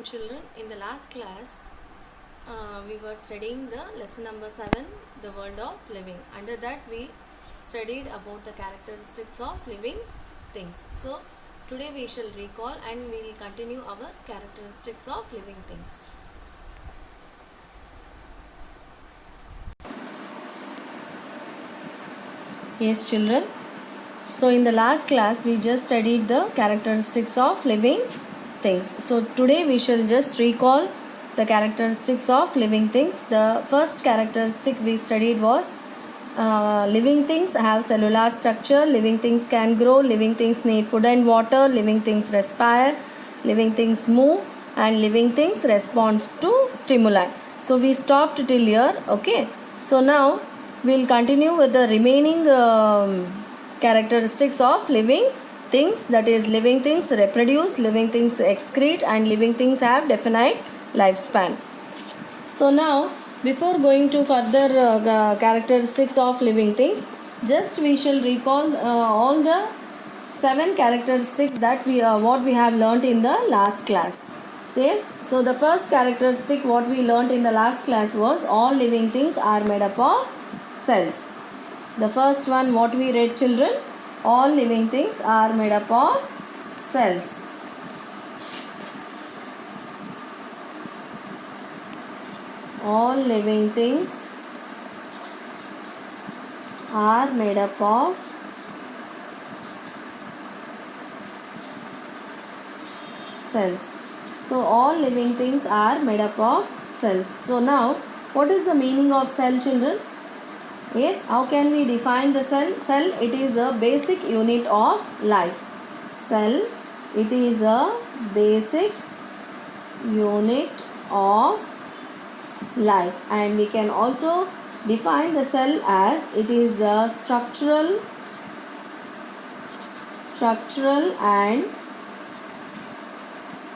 Children, in the last class, we were studying the lesson number 7, the world of living. Under that, we studied about the characteristics of living things. So, today we shall recall and we will continue our characteristics of living things. Yes, children. So, in the last class, we just studied the characteristics of living things. So, today we shall just recall the characteristics of living things. The first characteristic we studied was living things have cellular structure, living things can grow, living things need food and water, living things respire, living things move, and living things respond to stimuli. So, we stopped till here. Okay. So, now we will continue with the remaining characteristics of living things, that is living things reproduce, living things excrete, and living things have definite lifespan. So now before going to further characteristics of living things, just we shall recall all the 7 characteristics that we what we have learnt in the last class. Yes, so the first characteristic what we learnt in the last class was all living things are made up of cells. The first one what we read, children, all living things are made up of cells. All living things are made up of cells. So all living things are made up of cells. So now what is the meaning of cell, children? Yes, how can we define the cell? Cell, it is a basic unit of life. Cell, it is a basic unit of life, and we can also define the cell as it is the structural and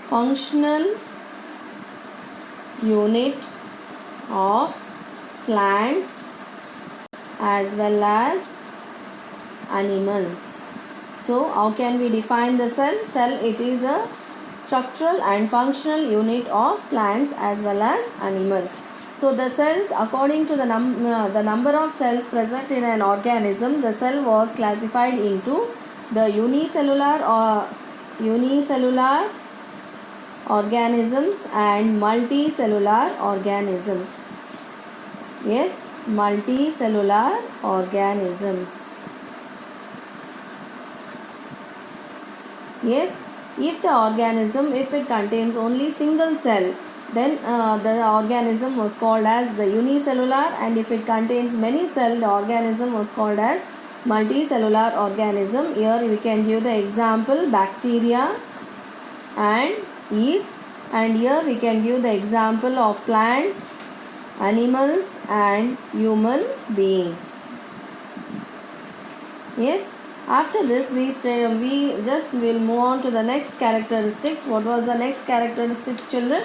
functional unit of plants as well as animals. So how can we define the cell? Cell, it is a structural and functional unit of plants as well as animals. So the cells, according to the number of cells present in an organism, the cell was classified into the unicellular organisms and multicellular organisms. Yes, multicellular organisms. Yes, if the organism, if it contains only single cell, then the organism was called as the unicellular, and if it contains many cells, the organism was called as multicellular organism. Here we can give the example bacteria and yeast, and here we can give the example of plants, animals and human beings. Yes. After this we just will move on to the next characteristics. What was the next characteristics, children?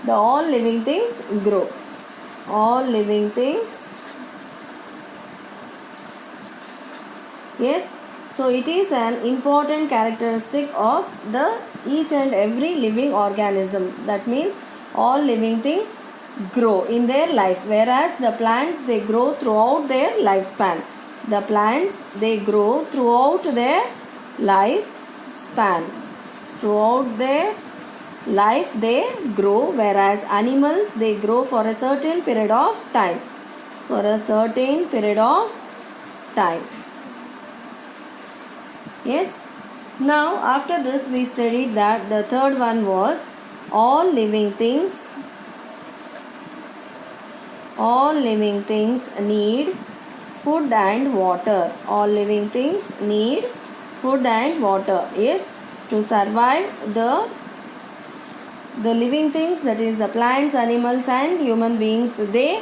The all living things grow. All living things. Yes. So it is an important characteristic of the each and every living organism. That means all living things grow in their life, whereas the plants, they grow throughout their lifespan. The plants, they grow throughout their lifespan. Throughout their life they grow, whereas animals, they grow for a certain period of time. For a certain period of time. Yes. Now after this we studied that the third one was all living things need food and water. All living things need food and water. Yes, to survive the living things, that is the plants, animals and human beings, they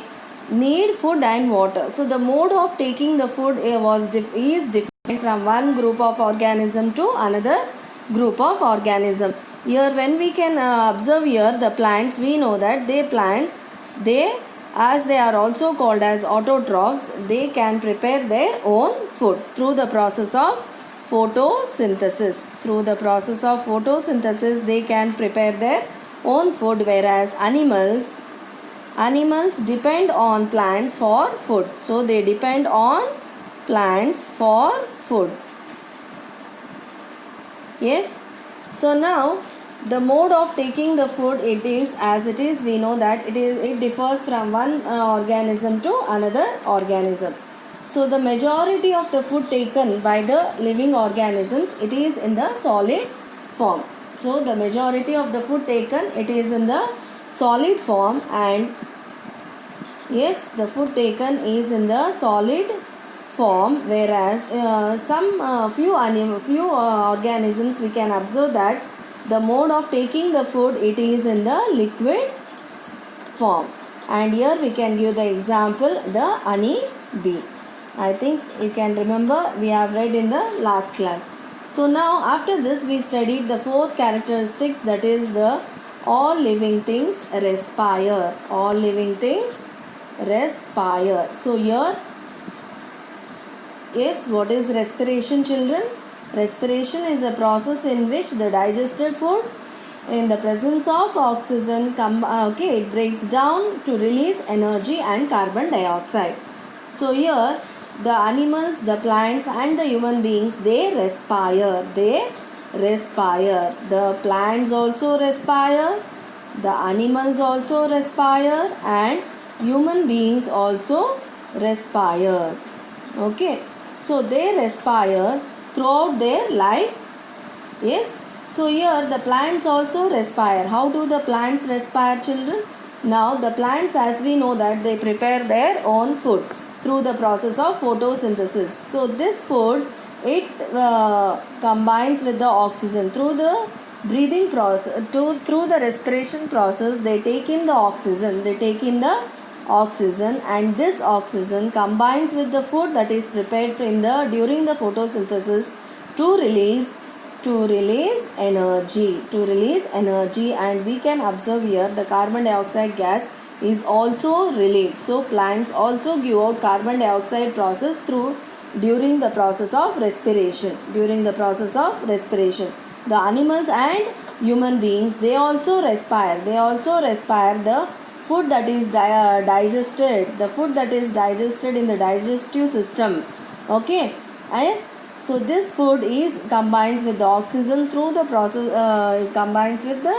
need food and water. So the mode of taking the food is different from one group of organism to another group of organism. Here when we can observe here the plants, we know that as they are also called as autotrophs, they can prepare their own food through the process of photosynthesis. Through the process of photosynthesis, they can prepare their own food, whereas animals depend on plants for food. So they depend on plants for food. Yes. So now the mode of taking the food, it is as it is, we know that it differs from one organism to another organism. So the majority of the food taken by the living organisms, it is in the solid form. So the majority of the food taken, it is in the solid form, and yes, the food taken is in the solid form, whereas few organisms we can observe that the mode of taking the food, it is in the liquid form. And here we can give the example, the honey bee. I think you can remember, we have read in the last class. So now after this we studied the fourth characteristics, that is the all living things respire. All living things respire. So here, yes, what is respiration, children? Respiration is a process in which the digested food, in the presence of oxygen, it breaks down to release energy and carbon dioxide. So here the animals, the plants and the human beings, they respire. They respire. The plants also respire, the animals also respire, and human beings also respire. Okay. So they respire throughout their life. Yes. So here the plants also respire. How do the plants respire, children? Now the plants, as we know that, they prepare their own food through the process of photosynthesis. So this food, it combines with the oxygen through the breathing process, through the respiration process. They take in the oxygen. And this oxygen combines with the food that is prepared during the photosynthesis to release energy. And we can observe here the carbon dioxide gas is also released. So plants also give out carbon dioxide process during the process of respiration. The animals and human beings, they also respire. The food that is digested in the digestive system. Okay. Yes. So this food combines with the oxygen through the process, combines with the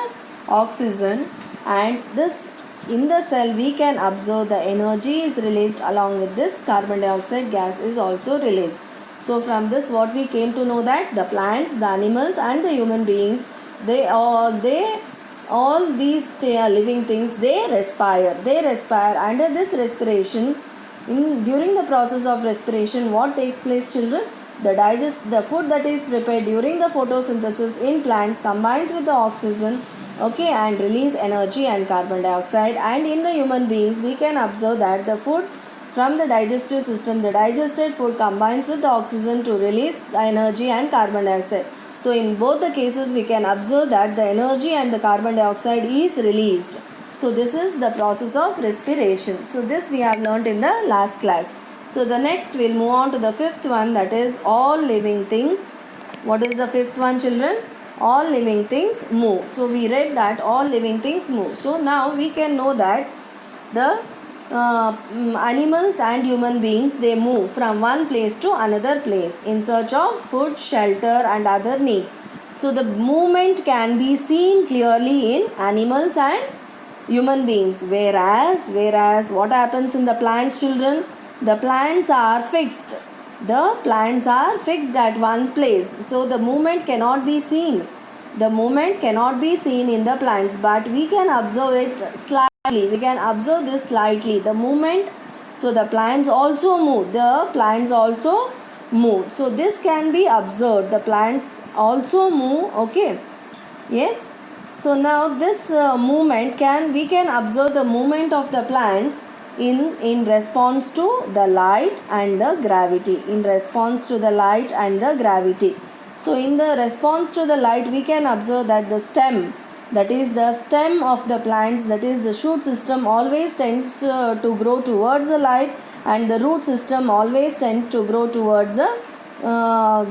oxygen, and this, in the cell we can observe the energy is released, along with this carbon dioxide gas is also released. So from this what we came to know, that the plants, the animals and the human beings, all these living things, they respire. Under this respiration, during the process of respiration, what takes place, children? The food that is prepared during the photosynthesis in plants combines with the oxygen, okay, and release energy and carbon dioxide. And in the human beings, we can observe that the food from the digestive system, the digested food combines with the oxygen to release the energy and carbon dioxide. So in both the cases, we can observe that the energy and the carbon dioxide is released. So this is the process of respiration. So this we have learnt in the last class. So the next we'll move on to the fifth one, that is all living things. What is the fifth one, children? All living things move. So we read that all living things move. So now we can know that the animals and human beings, they move from one place to another place in search of food, shelter and other needs. So the movement can be seen clearly in animals and human beings. Whereas what happens in the plants, children? The plants are fixed. At one place. So the movement cannot be seen. In the plants, but we can observe it slightly. The movement. So the plants also move. So this can be observed. The plants also move. Okay. Yes. So now this movement we can observe the movement of the plants in response to the light and the gravity. So in the response to the light, we can observe that the stem of the plants, that is the shoot system, always tends to grow towards the light, and the root system always tends to grow towards the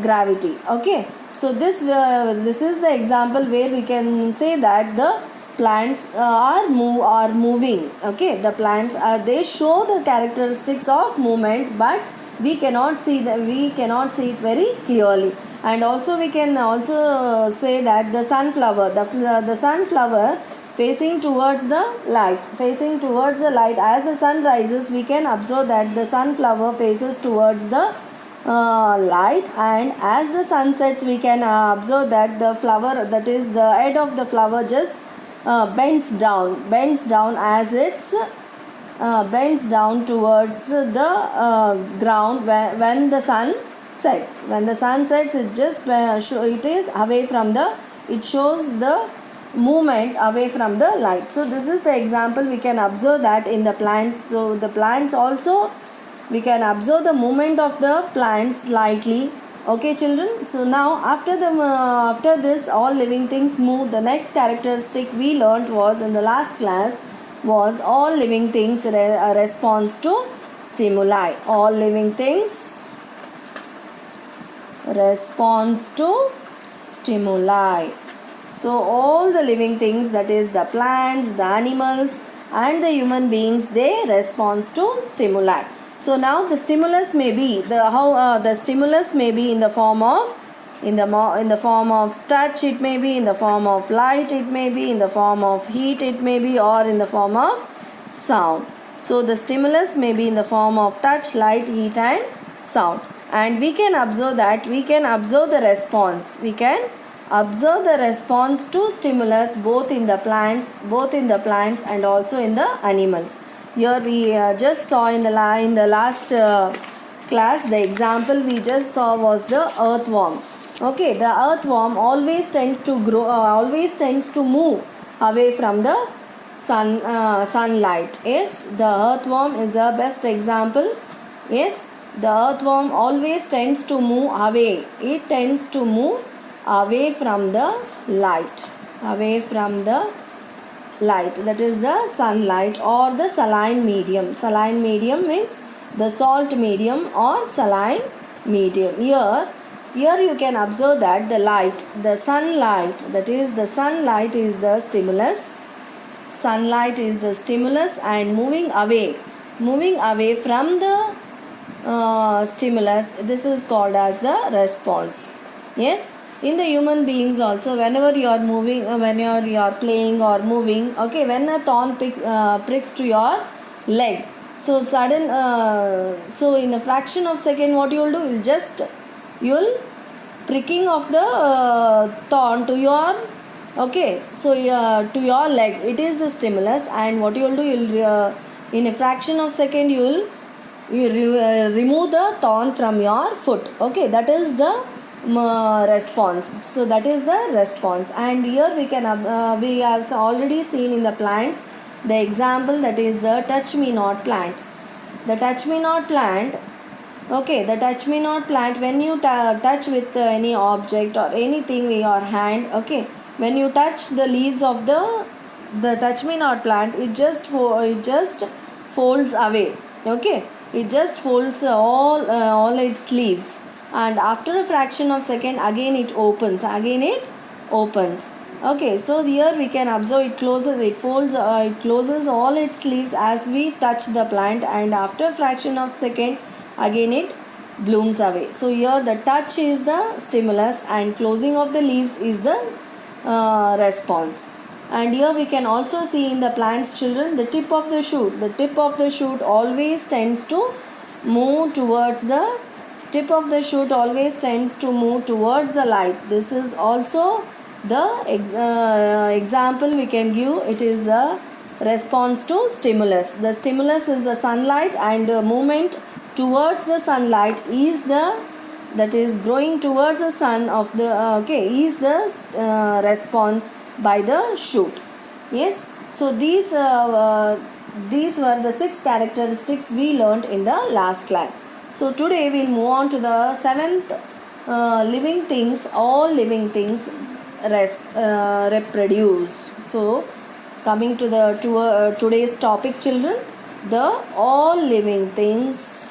gravity. Okay. So this is the example where we can say that the plants are moving. Okay, the plants are, they show the characteristics of movement, but we cannot see it very clearly. And also we can also say that the sunflower, the sunflower facing towards the light, as the sun rises we can observe that the sunflower faces towards the light, and as the sun sets we can observe that the flower, that is the head of the flower, just bends down as it's bends down towards the ground when the sun sets. When the sun sets, it just it is away from the, it shows the movement away from the light. So this is the example we can observe that in the plants. So the plants also, we can observe the movement of the plants slightly. Okay children, so now after this all living things move. The next characteristic we learnt was in the last class was all living things responds to stimuli. All living things responds to stimuli. So all the living things, that is the plants, the animals and the human beings, they respond to stimuli. So now the stimulus may be the stimulus may be in the form of in the form of touch, it may be in the form of light, it may be in the form of heat, it may be, or in the form of sound. So the stimulus may be in the form of touch, light, heat and sound. And we can observe that, we can observe the response. We can observe the response to stimulus both in the plants and also in the animals. Here we just saw in the last class, the example we just saw was the earthworm. Okay, the earthworm always tends to move away from the sunlight. Yes, the earthworm is the best example. Yes, the earthworm always tends to move away. It tends to move away from the light. That is the sunlight or the saline medium. Saline medium means the salt medium or saline medium. Here you can observe that the sunlight is the stimulus. Sunlight is the stimulus, and moving away from the stimulus, this is called as the response. Yes. In the human beings also, whenever you are moving, when you are playing or moving, okay, when a thorn pricks to your leg, so sudden, so in a fraction of second, what you will do? You'll pricking of the thorn to your, okay, so to your leg, it is a stimulus, and what you will do? You'll in a fraction of second you remove the thorn from your foot. Okay, that is the response. So that is the response. And here we have already seen in the plants the example, that is the touch me not plant. The touch me not plant, okay, the touch me not plant, when you touch with any object or anything with your hand, okay, when you touch the leaves of the touch me not plant, it just folds away. Okay, it just folds all its leaves, and after a fraction of second again it opens. Okay, so here we can observe it closes all its leaves as we touch the plant, and after a fraction of second again it blooms away. So here the touch is the stimulus and closing of the leaves is the response. And here we can also see in the plants, children, the tip of the shoot always tends to move towards the light. This is also the example we can give. It is the response to stimulus. The stimulus is the sunlight, and movement towards the sunlight is that is growing towards the sun of the is the response by the shoot. Yes, so these were the 6 characteristics we learnt in the last class. So today we'll move on to the 7th living things. All living things reproduce. So coming to the today's topic, children, the all living things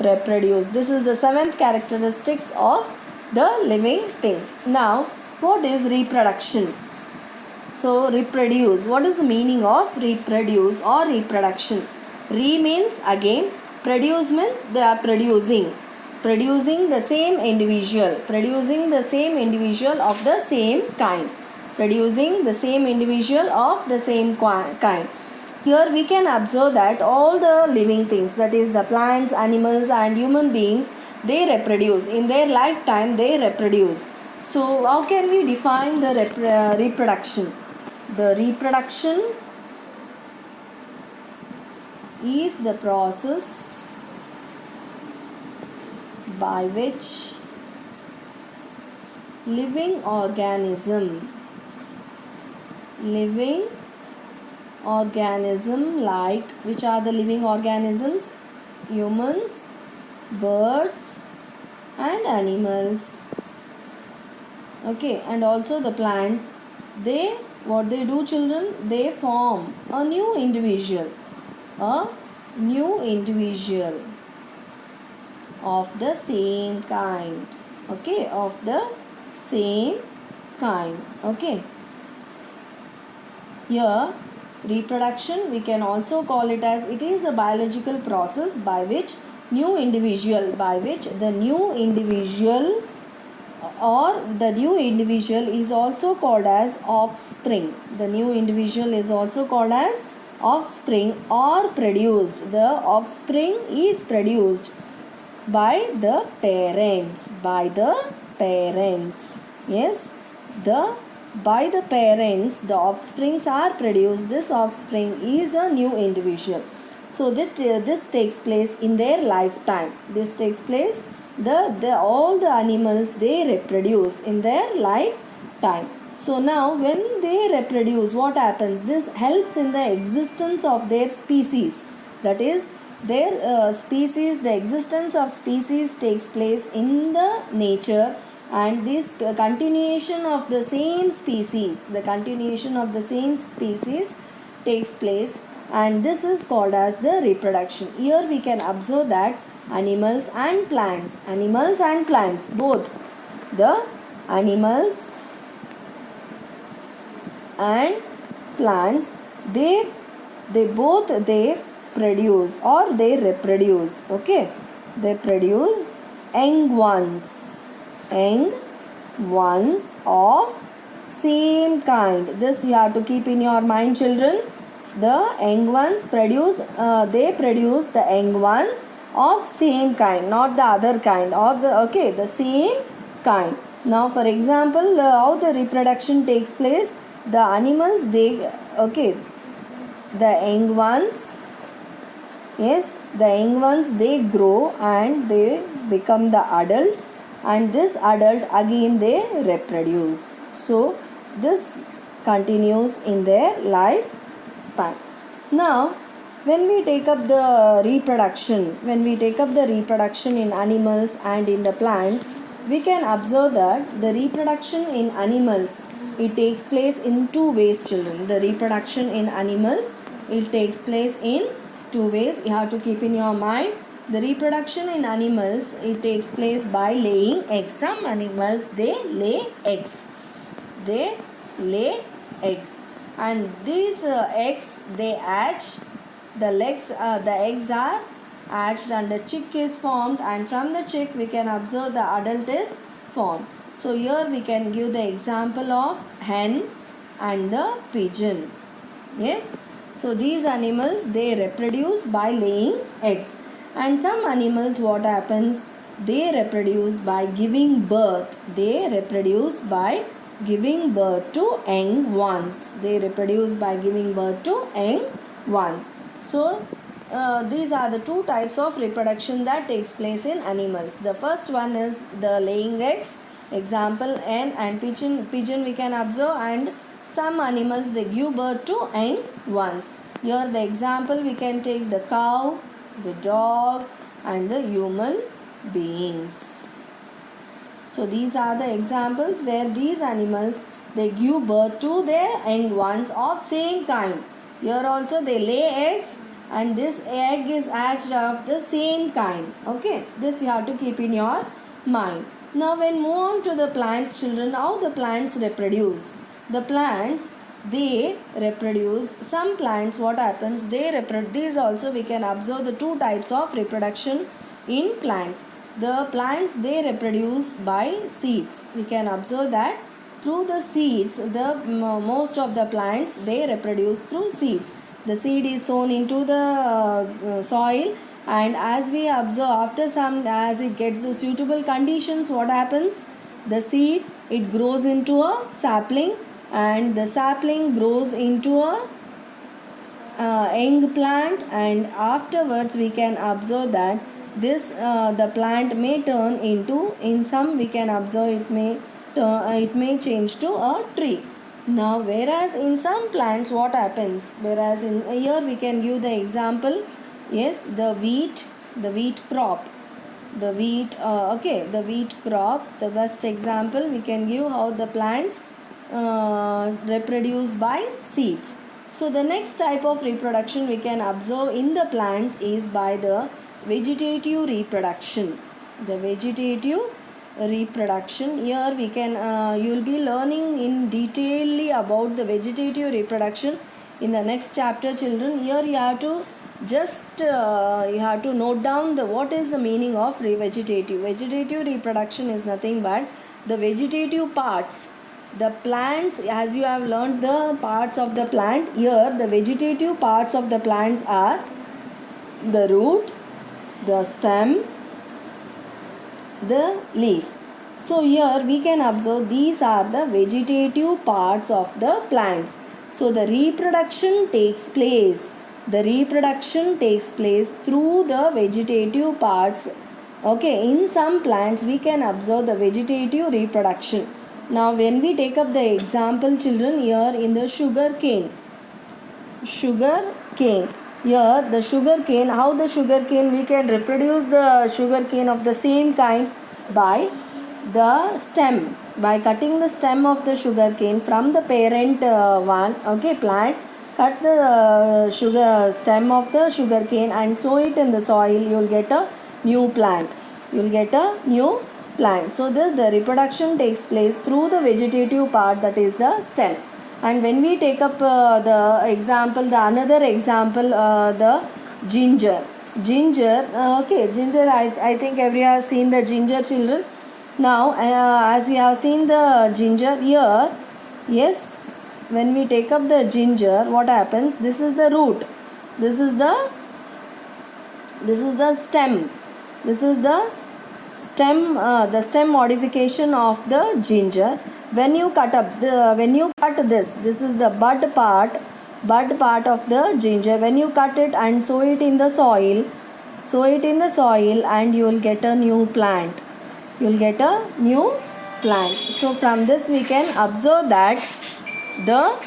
reproduce. This is the seventh characteristics of the living things. Now, what is reproduction? So, reproduce. What is the meaning of reproduce or reproduction? Re means again, produce means they are producing. Producing the same individual. Producing the same individual of the same kind. Producing the same individual of the same kind. Here we can observe that all the living things, that is the plants, animals and human beings, they reproduce. In their lifetime they reproduce. So how can we define the reproduction? The reproduction is the process by which living organism like, which are the living organisms? Humans, birds and animals. Okay, and also the plants. What they do, children? They form a new individual. A new individual of the same kind. Okay, of the same kind. Okay. Here, reproduction, we can also call it as, it is a biological process by which the new individual is also called as offspring. The new individual is also called as offspring or produced. The offspring is produced by the parents. Yes, by the parents the offsprings are produced. This offspring is a new individual. So that this takes place in their lifetime. This takes place, all the animals, they reproduce in their lifetime. So now when they reproduce, what happens? This helps in the existence of their species. That is, their species, the existence of species takes place in the nature, and this continuation of the same species takes place, and this is called as the reproduction. Here we can observe that animals and plants, both the animals and plants, they produce or they reproduce. Okay, they produce young ones of same kind. This you have to keep in your mind, children. The young ones produce the young ones of same kind, not the other kind, or the same kind. Now for example, how the reproduction takes place, the animals, the young ones, yes, the young ones, they grow and they become the adult, and this adult again they reproduce. So this continues in their lifespan. Now when we take up the reproduction in animals and in the plants, we can observe that the reproduction in animals, it takes place in two ways, children. The reproduction in animals, it takes place in two ways. You have to keep in your mind. The reproduction in animals, it takes place by laying eggs. Some animals, they lay eggs. And these eggs, they hatch. The eggs are hatched and the chick is formed, and from the chick we can observe the adult is formed. So here we can give the example of hen and the pigeon. Yes. So these animals, they reproduce by laying eggs. And some animals, what happens? They reproduce by giving birth. They reproduce by giving birth to young ones. So these are the two types of reproduction that takes place in animals. The first one is the laying eggs. Example, hen and pigeon we can observe, and some animals, they give birth to young ones. Here the example, we can take the cow, the dog and the human beings. So these are the examples where these animals, they give birth to their young ones of same kind. Here also they lay eggs and this egg is hatched of the same kind. Okay, this you have to keep in your mind. Now when move on to the plants, children, how the plants reproduce. The plants, they reproduce. Some plants, what happens, they reproduce. These also we can observe the two types of reproduction in plants. The plants, they reproduce by seeds. We can observe that through the seeds. The most of the plants, they reproduce through seeds. The seed is sown into the soil, and as we observe, after some, as it gets the suitable conditions, what happens, the seed, it grows into a sapling, and the sapling grows into a young plant, and afterwards we can observe that this the plant may turn into, in some we can observe, it may change to a tree. Now whereas in some plants what happens, whereas in here we can give the example, yes, the wheat crop, the wheat the wheat crop, the best example we can give how the plants reproduce by seeds. So the next type of reproduction we can observe in the plants is by the vegetative reproduction. The vegetative reproduction, here we can you will be learning in detail about the vegetative reproduction in the next chapter, children. Here you have to just you have to note down the what is the meaning of vegetative reproduction is nothing but the vegetative parts, the plants, as you have learned the parts of the plant. Here the vegetative parts of the plants are the root, the stem, the leaf. So here we can observe these are the vegetative parts of the plants. So the reproduction takes place. The reproduction takes place through the vegetative parts. Okay, in some plants we can observe the vegetative reproduction. Now when we take up the example, children, here in the sugar cane. Here the sugar cane, how the sugar cane, we can reproduce the sugar cane of the same kind by the stem, by cutting the stem of the sugar cane from the parent plant. Cut the stem of the sugar cane and sow it in the soil. You will get a new plant. So this, the reproduction takes place through the vegetative part, that is the stem. And when we take up the another example, the ginger. Ginger, I think everyone has seen the ginger, children. Now, as we have seen the ginger here, yes, when we take up the ginger, what happens? This is the root. This is the stem. This is the stem modification of the ginger. When you cut this is the bud part of the ginger. When you cut it and sow it in the soil, and you will get a new plant. So from this we can observe that the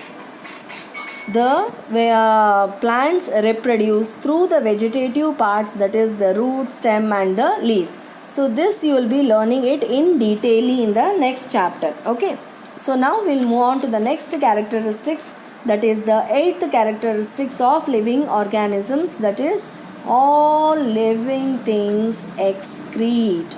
plants reproduce through the vegetative parts, that is the root, stem and the leaf. So this you will be learning it in detail in the next chapter. Okay. So now we'll move on to the next characteristics, that is the 8th characteristics of living organisms, that is all living things excrete.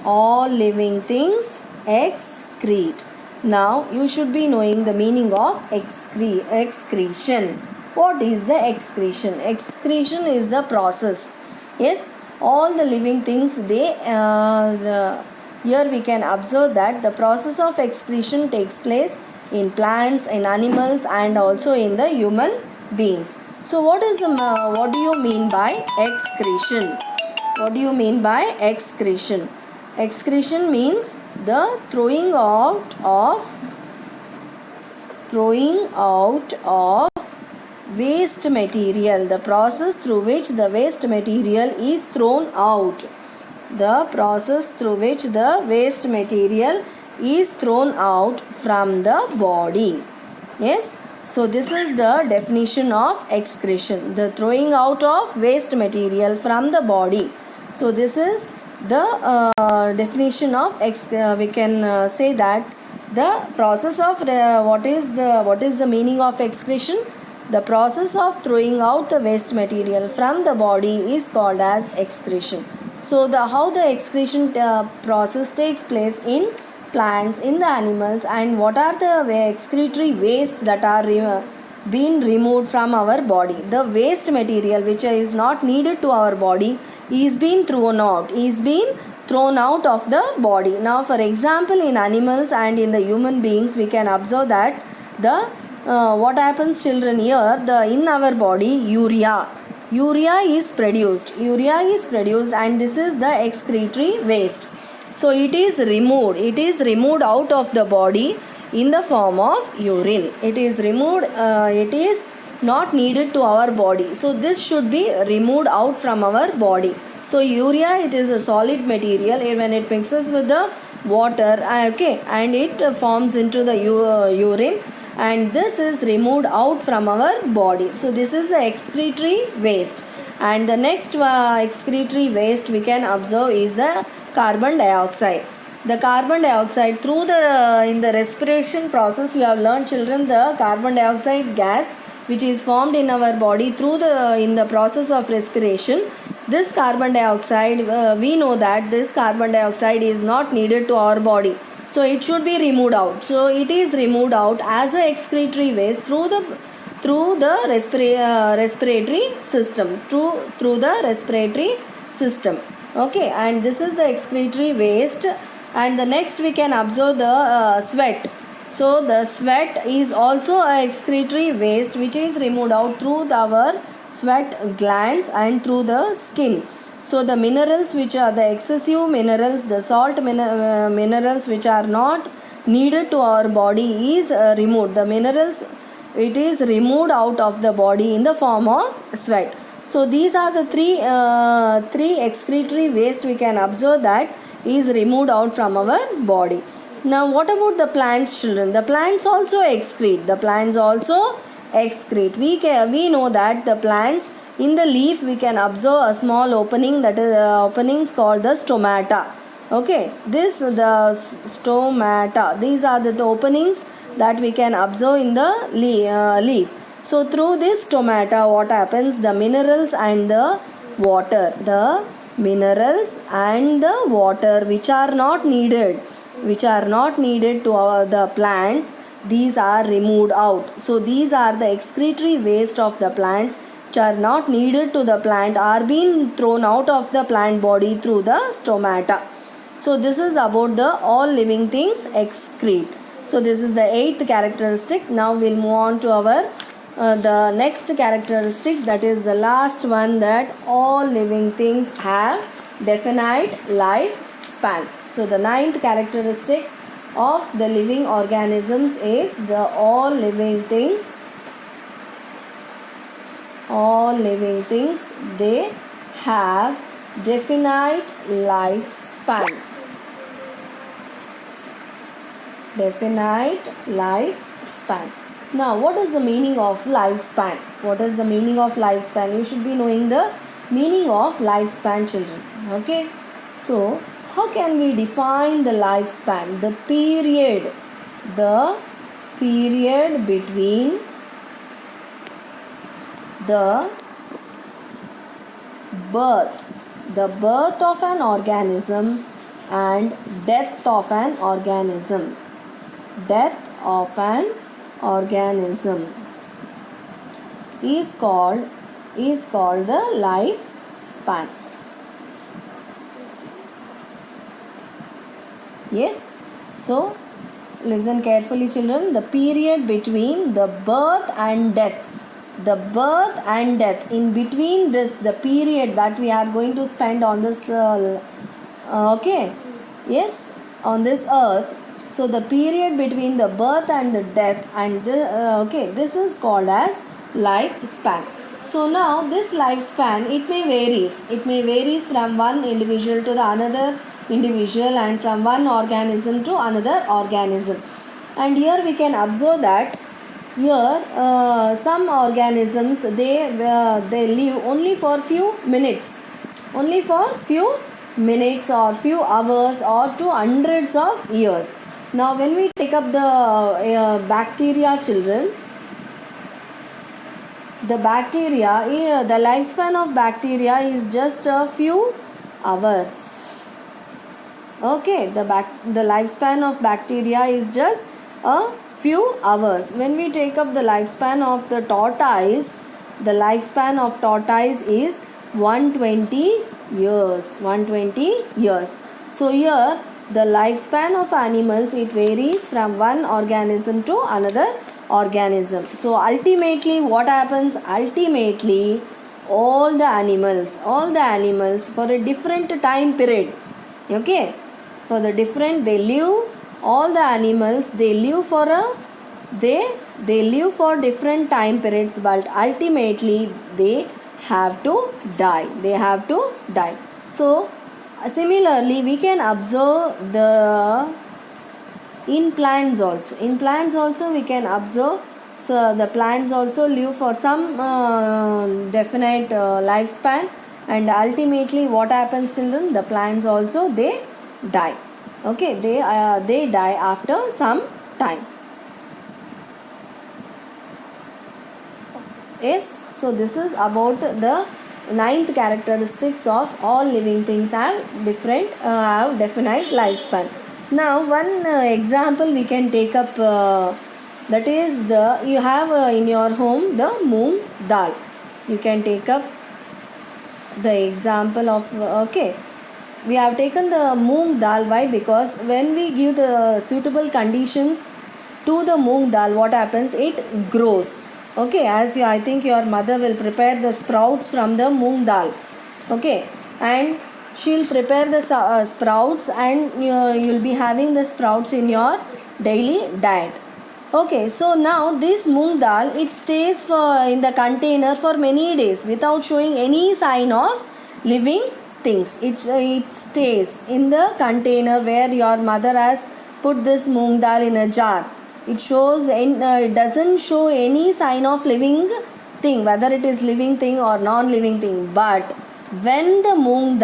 All living things excrete. Now you should be knowing the meaning of excretion. What is the excretion? Excretion is the process. Yes, all the living things, they here we can observe that the process of excretion takes place in plants, in animals and also in the human beings. So what do you mean by excretion? What do you mean by excretion? Excretion means the throwing out of waste material, the process through which the waste material is thrown out. The process through which the waste material is thrown out from the body. Yes, so this is the definition of excretion, the throwing out of waste material from the body. So this is the definition of we can say that the process of what is the meaning of excretion? The process of throwing out the waste material from the body is called as excretion. So how the excretion process takes place in plants, in the animals, and what are the excretory waste that are being removed from our body. The waste material which is not needed to our body is being thrown out, of the body. Now for example, in animals and in the human beings, we can observe that the what happens, children, here in our body urea is produced, and this is the excretory waste. So it is removed out of the body in the form of urine. It is removed, it is not needed to our body, so this should be removed out from our body. So urea, it is a solid material, when it mixes with the water, and it forms into the urine, and this is removed out from our body. So this is the excretory waste. And the next excretory waste we can observe is the carbon dioxide. The carbon dioxide, through the in the respiration process, you have learned, children, the carbon dioxide gas which is formed in our body through in the process of respiration. This carbon dioxide, we know that this carbon dioxide is not needed to our body, so it should be removed out. So it is removed out as a excretory waste through the respiratory system, through the respiratory system. Okay, and this is the excretory waste. And the next we can observe the sweat. So the sweat is also a excretory waste which is removed out through our sweat glands and through the skin. So the minerals which are the excessive minerals, the salt minerals which are not needed to our body is removed. The minerals, it is removed out of the body in the form of sweat. So these are the three excretory waste we can observe that is removed out from our body. Now what about the plants, children? The plants also excrete. We know that the plants, in the leaf we can observe a small opening, that is openings called the stomata. Okay, the stomata, these are the openings that we can observe in the leaf. So through this stomata, what happens? The minerals and the water, which are not needed to the plants, these are removed out. So these are the excretory waste of the plants which are not needed to the plant, are being thrown out of the plant body through the stomata. So this is about the all living things excrete. So this is the 8th characteristic. Now we'll move on to our the next characteristic, that is the last one, that all living things have definite lifespan. So the 9th characteristic of the living organisms is the all living things, they have definite lifespan. Now what is the meaning of lifespan? You should be knowing the meaning of lifespan, children. Okay, so how can we define the lifespan? The period between the birth of an organism and death of an organism. Is called the lifespan. Yes, so listen carefully, children. The period between the birth and death, in between this, the period that we are going to spend on this on this earth. So the period between the birth and the death, and this is called as lifespan. So now this lifespan, it may varies from one individual to the another individual, and from one organism to another organism. And here we can observe that some organisms, they live only for few minutes, or few hours, or to hundreds of years. Now when we take up the bacteria, children, The bacteria, the lifespan of bacteria is just a few hours. Okay, the lifespan of bacteria is just a few hours. When we take up the lifespan of the tortoise, the lifespan of tortoise is 120 years. 120 years. So here the lifespan of animals, it varies from one organism to another organism. So ultimately what happens? Ultimately all the animals for a different time period, okay, for the different, they live, all the animals, they live for a they live for different time periods, but ultimately they have to die. So similarly we can observe the in plants also we can observe. So the plants also live for some definite lifespan, and ultimately what happens, children? The plants also, they die. Okay, they die after some time. Yes, so this is about the ninth characteristics of all living things have definite lifespan. Now one example we can take up, that is you have in your home the moong dal. You can take up the example of okay, we have taken the moong dal. Why? Because when we give the suitable conditions to the moong dal, what happens? It grows. Okay, as you, I think your mother will prepare the sprouts from the moong dal. Okay, and she'll prepare the sprouts, and you'll be having the sprouts in your daily diet. Okay, so now this moong dal, it stays in the container for many days without showing any sign of living things. It stays in the container where your mother has put this moong dal in a jar. It doesn't show any sign of living thing, whether it is living thing or non-living thing. But when the moong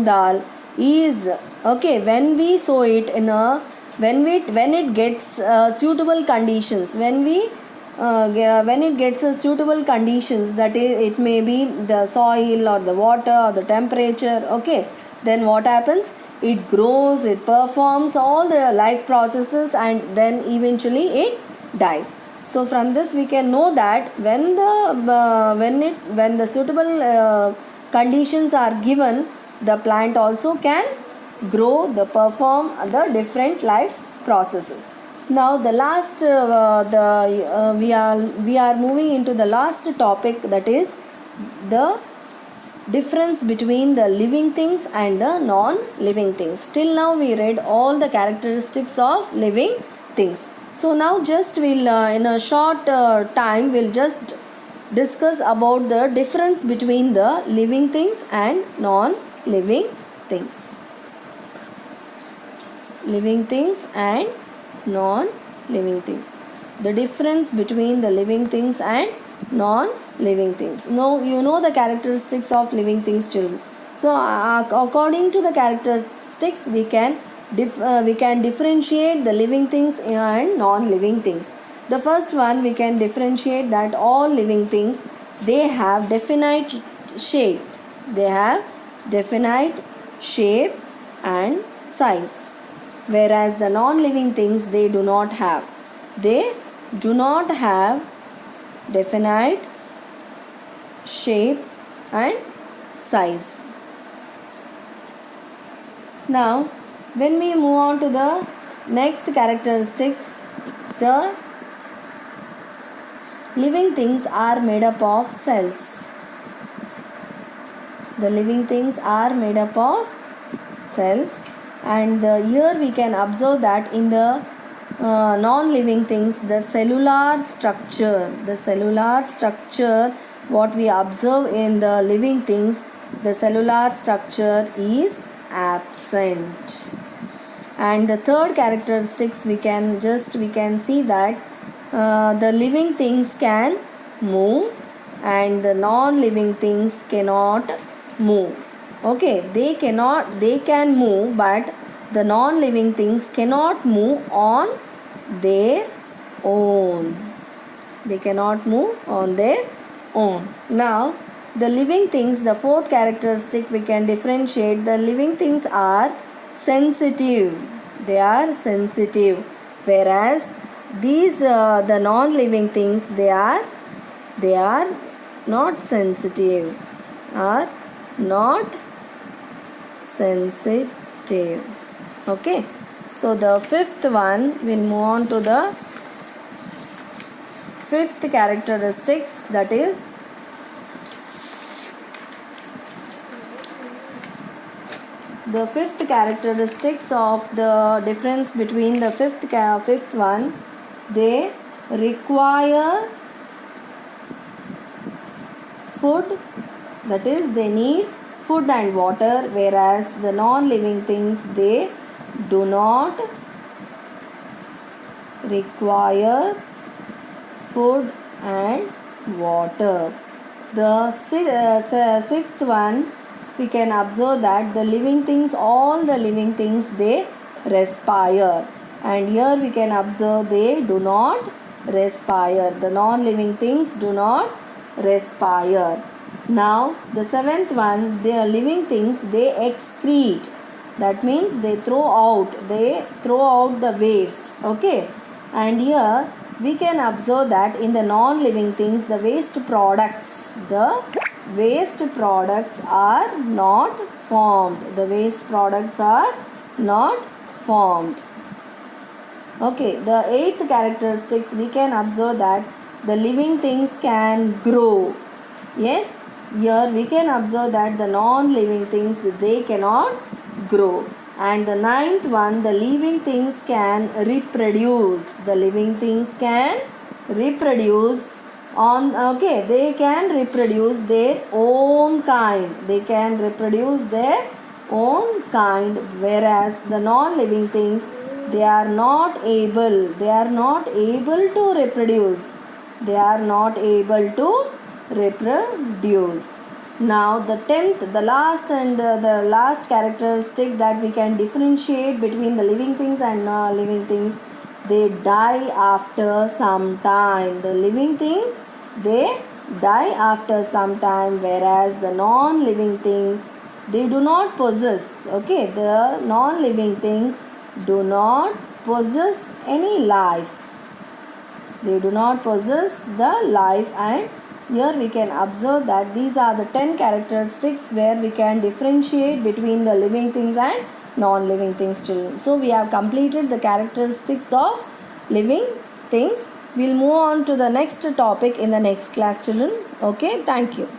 dal is okay, when we sow it in a when it gets suitable conditions, when it gets suitable conditions, that is, it may be the soil or the water or the temperature, okay, then what happens? It grows, it performs all the life processes, and then eventually it dies. So from this we can know that when the suitable conditions are given, the plant also can grow, perform the different life processes. Now the last we are moving into the last topic, that is the difference between the living things and the non-living things. Till now we read all the characteristics of living things. So now just we'll in a short time we'll just discuss about the difference between the living things and non-living things. Living things and non-living things. The difference between the living things and non-living things. Now you know the characteristics of living things, children. So according to the characteristics we can differentiate the living things and non-living things. The first one, we can differentiate that all living things, they have definite shape. They have definite shape and size, whereas the non-living things, they do not have. They do not have definite shape and size. Now when we move on to the next characteristics, the living things are made up of cells. The living things are made up of cells, and here we can observe that in the non-living things, the cellular structure, what we observe in the living things, the cellular structure is absent. And the third characteristics, we can see that the living things can move and the non-living things cannot move. Okay, they can move, but the non-living things cannot move on their own. They cannot move on their own. Now, the living things, the fourth characteristic we can differentiate, the living things are sensitive. They are sensitive. Whereas these, the non-living things, they are not sensitive. Are not sensitive. Okay. So the fifth one, we'll move on to the fifth characteristics, that is the fifth characteristics of the difference between the fifth one, they require food, that is they need food and water, whereas the non-living things, they do not require food and water. The sixth one, we can observe that the living things, all the living things, they respire, and here we can observe they do not respire. The non-living things do not respire. Now the seventh one, the living things, they excrete. That means they throw out the waste. Okay, and here we can observe that in the non-living things, the waste products are not formed. The waste products are not formed. Okay, the eighth characteristics, we can observe that the living things can grow. Yes, here we can observe that the non-living things, they cannot grow. And the ninth one, the living things can reproduce. The living things can reproduce they can reproduce their own kind. They can reproduce their own kind, whereas the non-living things, they are not able to reproduce. They are not able to reproduce. Now the 10th, the last and the last characteristic that we can differentiate between the living things and non-living things, they die after some time. The living things, they die after some time, whereas the non-living things, they do not possess. Okay, the non-living thing do not possess any life. They do not possess the life, and here we can observe that these are the 10 characteristics where we can differentiate between the living things and non-living things, children. So we have completed the characteristics of living things. We'll move on to the next topic in the next class, children. Okay, thank you.